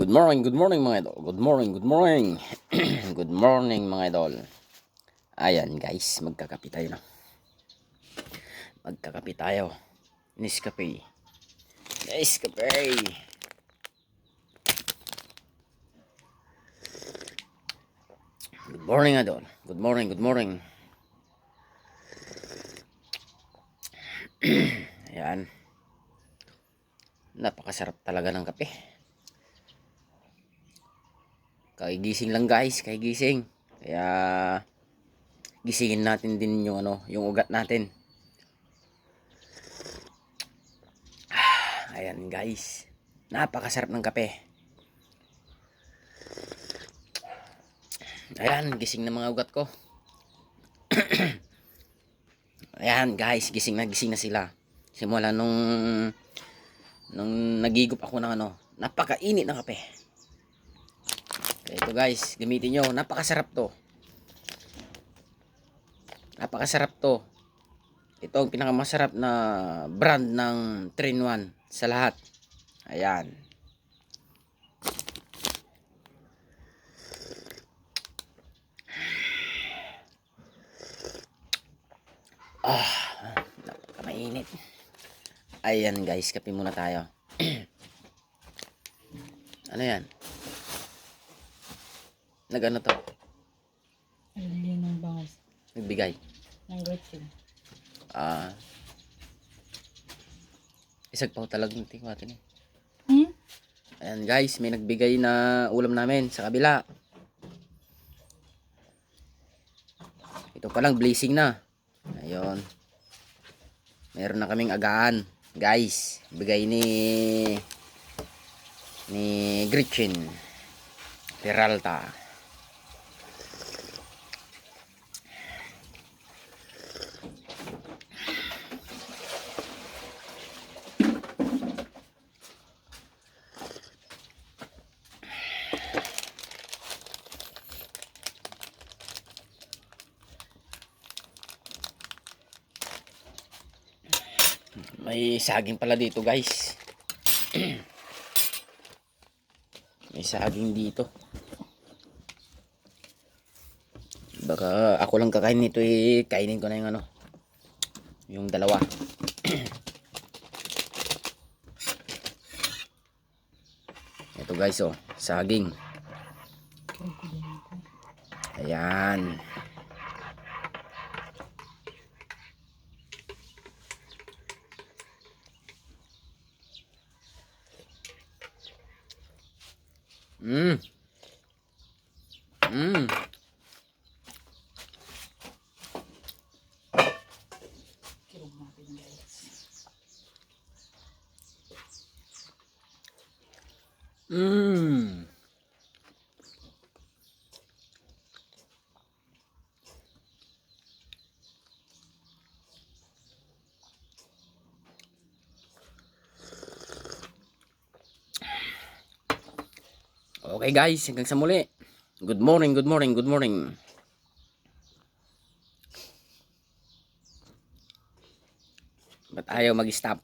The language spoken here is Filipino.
Good morning mga idol. Good morning, good morning. Good morning mga idol. Ayan guys, magkakape tayo na. Magkakape tayo. Nescafe. Nescafe. Good morning idol. Good morning, good morning. Ayan. Napakasarap talaga ng kape. Kaigising lang guys, kaigising. Kaya gisingin natin din yung yung ugat natin. Ayan guys. Napakasarap ng kape. Ayan, gising na mga ugat ko. Ayan guys, gising na sila. Simula nung nagigup ako ng napakainit ng kape. Ito guys, gamitin nyo. Napakasarap to. Napakasarap to. Ito ang pinakamasarap na brand ng 3-in-1 sa lahat. Ayan. Napakamainit. Ayan guys, kape muna tayo. Ano yan? Nag-ano to? Nagbili ng bangus. Nagbigay. Ng gretchen. Isag pa talagang tingwatin eh. Hmm? Ayan guys, may nagbigay na ulam namin sa kabila. Ito palang blazing na. Ayun. Meron na kaming agaan. Guys, bigay ni Gretchen Peralta. May saging pala dito guys. May saging dito. Baka ako lang kakain nito eh. Kainin ko na yung yung dalawa. Ito guys oh, saging. Ayan. Mmm. Mmm. Mmm. Okay guys, hanggang sa muli. Good morning, good morning, good morning. Ba't ayaw mag-stop?